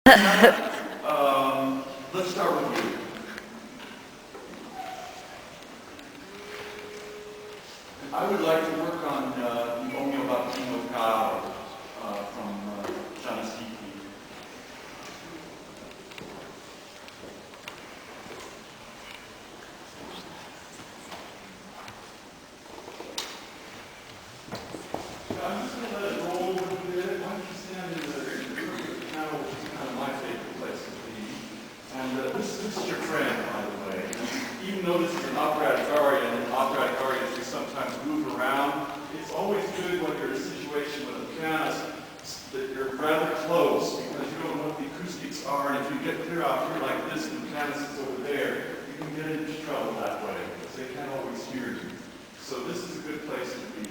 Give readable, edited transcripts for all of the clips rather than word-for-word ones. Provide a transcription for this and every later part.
Let's start with you. I would like to work on the Omio Battino Caro from Giannisiki. I'm just going to let it roll a little bit. Why don't you stand in the kind of my favorite place to be. And this is your friend, by the way. Even though this is an operatic aria, and in operatic arias we sometimes move around, it's always good when you're in a situation with a pianist that you're rather close, because you don't know what the acoustics are, and if you get clear out here like this and the pianist is over there, you can get into trouble that way, because they can't always hear you. So this is a good place to be.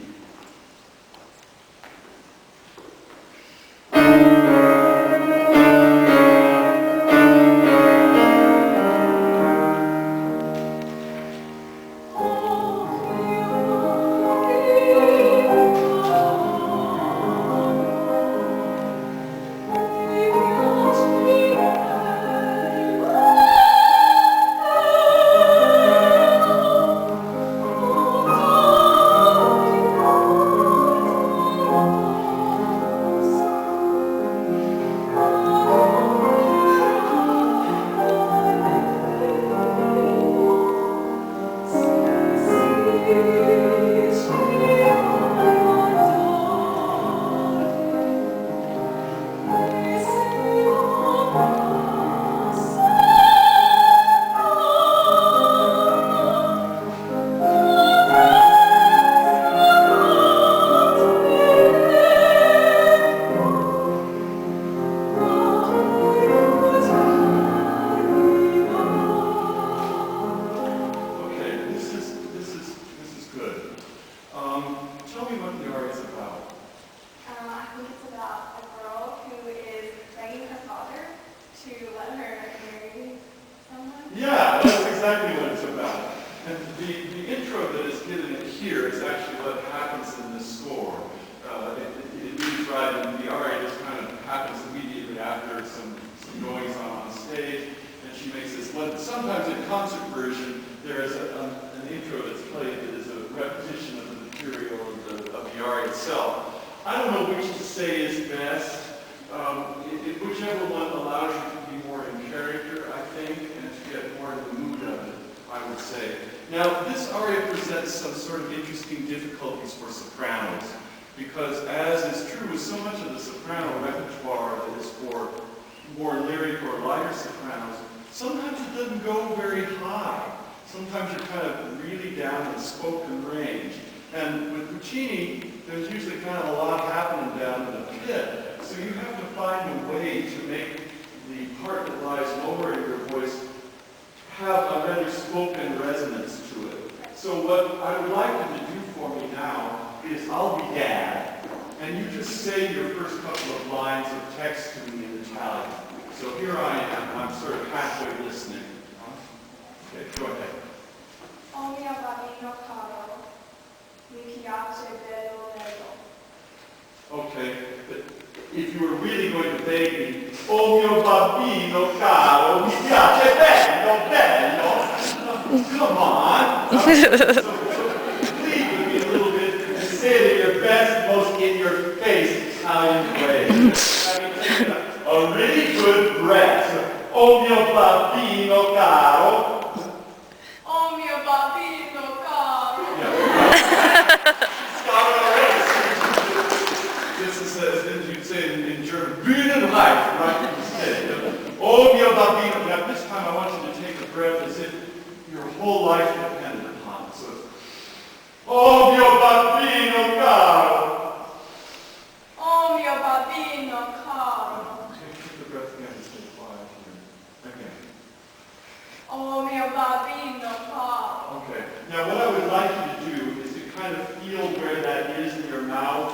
Yeah, that's exactly what it's about. And the intro that is given here is actually what happens in this score. It moves right, and the aria just kind of happens immediately after some goings on stage, and she makes this. Sometimes in concert version, there is an intro that's played that is a repetition of the material of the aria itself. I don't know which to say is best. Whichever one allows you to be more in character, I think, and to get more in the mood of it, I would say. Now, this aria presents some sort of interesting difficulties for sopranos, because as is true with so much of the soprano repertoire that is for more lyric or lighter sopranos, sometimes it doesn't go very high. Sometimes you're kind of really down in the spoken range. And with Puccini, there's usually kind of a lot happening down in the pit. So you have to find a way to make the part that lies lower in your voice have a rather spoken resonance to it. So what I would like you to do for me now is I'll be Dad, and you just say your first couple of lines of text to me in Italian. So here I am, I'm sort of halfway listening. Okay, go ahead. O mio bambino caro, mi piace bello bello. Okay, but if you were really going to beg me, oh mio bambino caro, mi piace bello, bello. Come on. So please with me a little bit and say it in your best, most in-your-face Italian way. I mean, take a really good breath. Oh mio bambino caro. O mio bambino caro. Yeah. Stop it already. This is, as you'd say in German, Bühnenreif, right? Oh mio bambino. Now this time I want you to take a breath as if your whole life depended upon it. So it's, oh mio bambino caro. O mio bambino caro. Okay, take the breath again and stay quiet here. Again. O mio bambino caro. Okay. Now what I would like you to do is to kind of feel where that is in your mouth.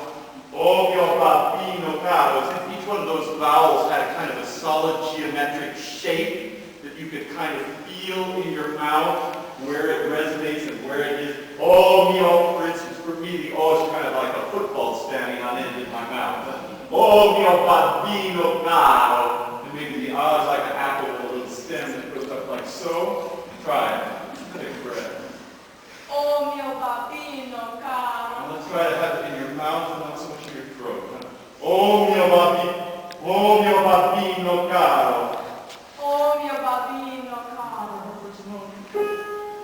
Oh mio bambino caro. As if each one of those vowels had kind of a solid geometric shape that you could kind of feel in your mouth where it resonates and where it is. Oh mio, for instance, for me the O is kind of like a football standing on end in my mouth. Oh mio bambino caro. And maybe bambino caro. Oh mio bambino caro.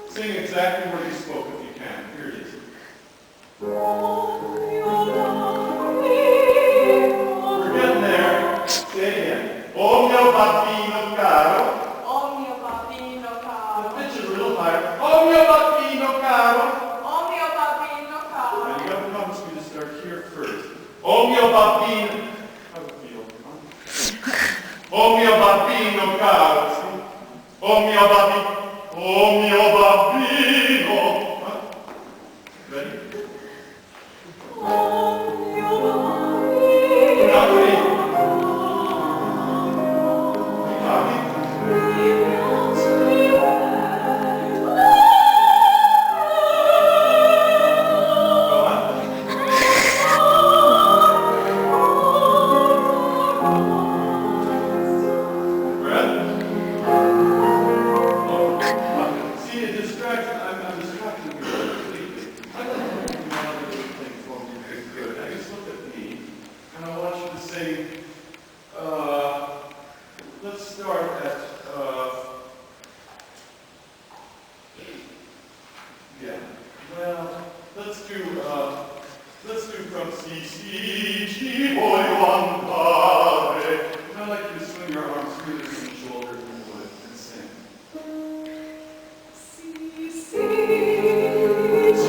Sing exactly where you spoke if you can. Here it is. Oh mio bambino. We're getting there. Say it again. Oh mio bambino caro. Oh mio bambino The caro. pitch is a little higher. Oh mio bambino caro. Oh mio bambino caro. Now you got to promise me to start here first. Oh mio bambino. How do you feel? Huh? Oh mio bambino caro. See? Oh mio bambino. Oh mio bambino. Huh? Ready? Oh mio bambino. Not ready. Keep talking. Go on. Breath. See, it distracts. I'm distracting you completely. I don't know if you want to do anything for me very good. I just look at me, and I want you to say, let's start at, yeah. Well, let's do from C, C, G, boy, one, pare. I'd like you to swing your arms through the shoulders and wood and sing. Si, si, ci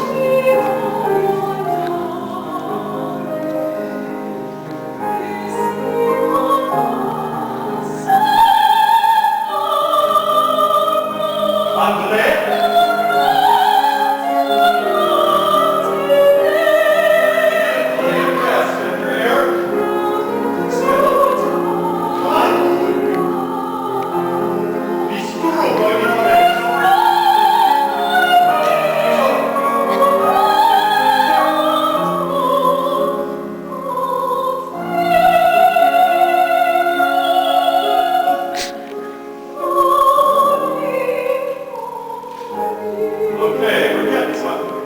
André? Yes, and your hair? Come on. Be squirrel, boy, be fast. Okay, we're getting something.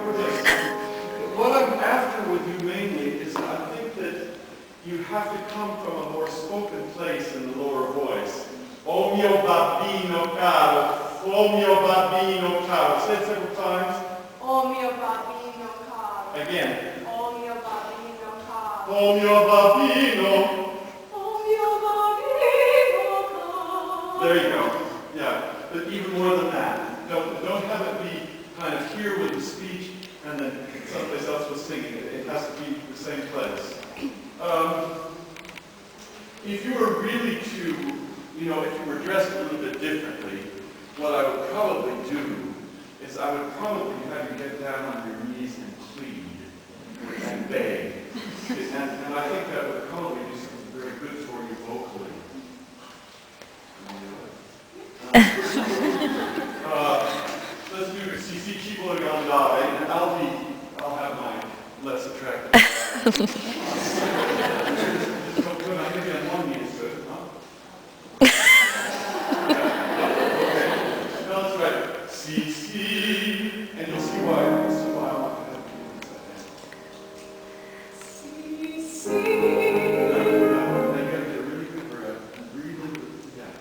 What I'm after with you mainly is I think that you have to come from a more spoken place in the lower voice. Oh mio bambino caro, oh mio bambino caro. Say it several times. Oh mio bambino caro. Again. Oh mio bambino caro. Oh mio bambino. Oh mio bambino caro. There you go. Yeah, but even more than that. Don't have it be kind of here with the speech and then someplace else with singing. It has to be the same place. If you were really to, if you were dressed a little bit differently, what I would probably do is I would probably have you get down on your knees and plead and beg. And I think that would probably do something very good for you vocally. Let's do Sisi Chibo Gandare, and I'll have my less attractive. Just go I think on one knee is good, huh? Okay. No, that's right. Sisi, and you'll see why. You'll see why I want to have you do Si, si. that. Now you gotta get a really good breath. Really good. Yeah.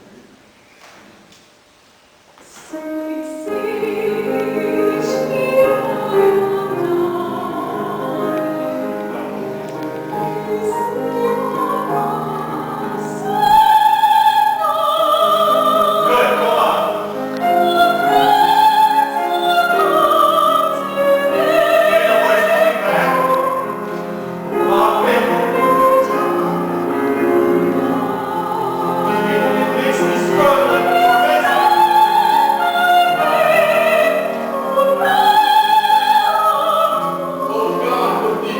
Good, go on. Get your voice coming back. Lock in. It makes me struggle. Oh God, what do you?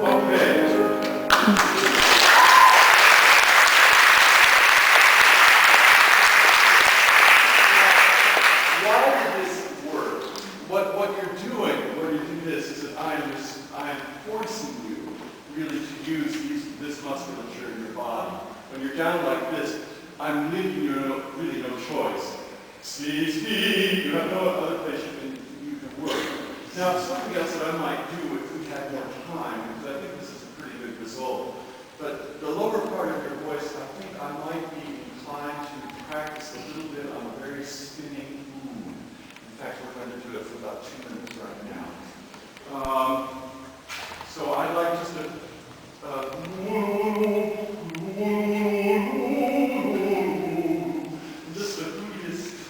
Okay. Why did this work? What you're doing when you do this is that I'm forcing you really to use this musculature in your body. When you're down like this, I'm leaving you really no choice. See, you have no other place you can Now, something else that I might do if we had more time, because I think this is a pretty good result, but the lower part of your voice, I think I might be inclined to practice a little bit on a very spinning ooh. In fact, we're going to do it for about 2 minutes right now. So I'd like just to just the hootiest,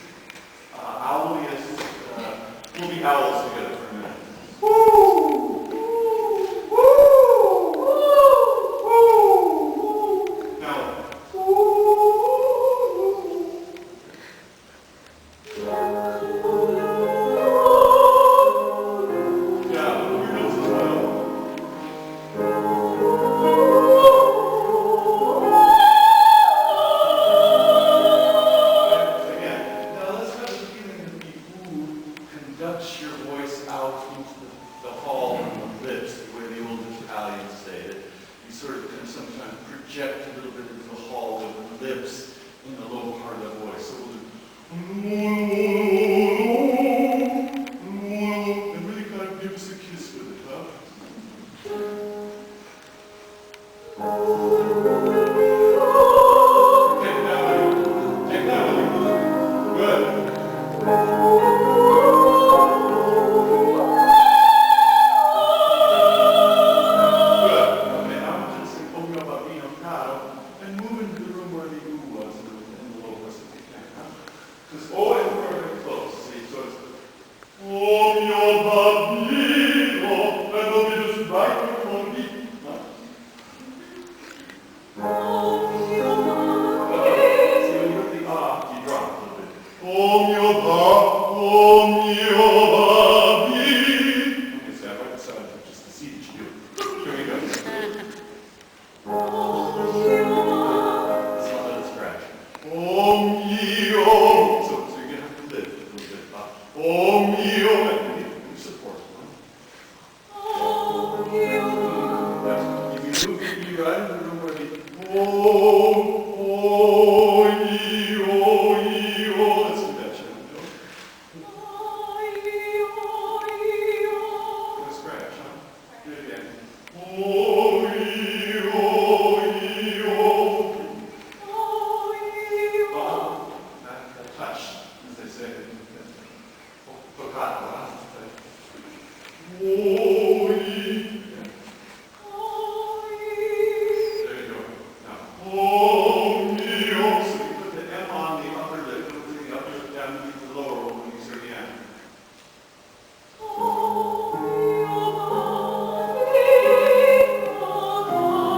owliest, we'll be owls together for a minute. Now, yeah, your notes as well. Again, now let's have the feeling that the ooh conducts your voice out into the hall and the lips, the way the old Italians say it. You sort of can sometimes project a little bit into the hall of the lips in the low part of the voice. So we'll do and really kind of give us a kiss with it, huh? Take that with you. Take that with you. Good. Good. Okay, now I'm just saying, "Oh, mio bambino caro," and move into the room where the ooh was in the low voice if you can, huh? Because oh, and we're very close. See, so it's "Oh, mio bambino," and we'll be just right before the beat. Huh? Okay, see, when you hit the ah, you drop a little bit. Oh, mio bambino. Okay, so I like the sound of just the C that you do. Here we go. Let's not let it scratch. Oh mio. So you're gonna have to lift a little bit. Oh mio. And we support. Now, if you move your right in the room where the let's do that, shall we? Go scratch, huh? Do it again. That touch, as they say. Toccato, huh? There you go. Now, so you put the M on the upper lip, bring the upper lip down to the lower one when you say the M.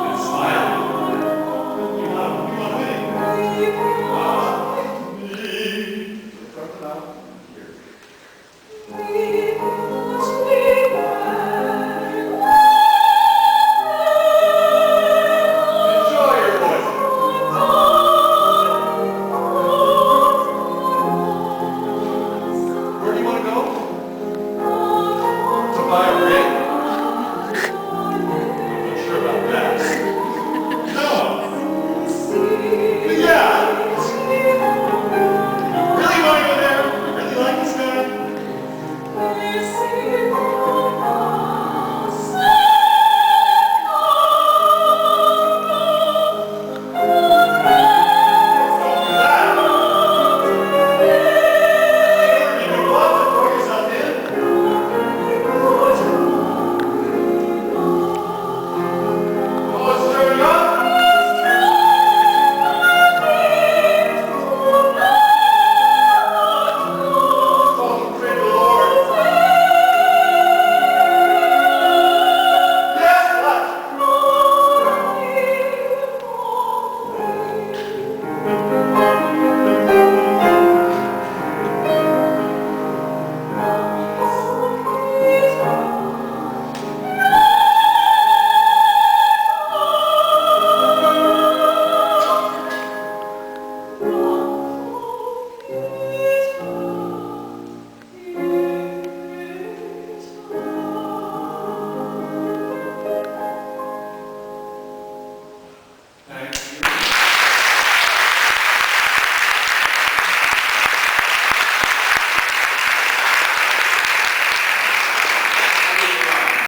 And smile. You want to win. So front and out. Here. Enjoy your voice. Where do you want to go? To buy a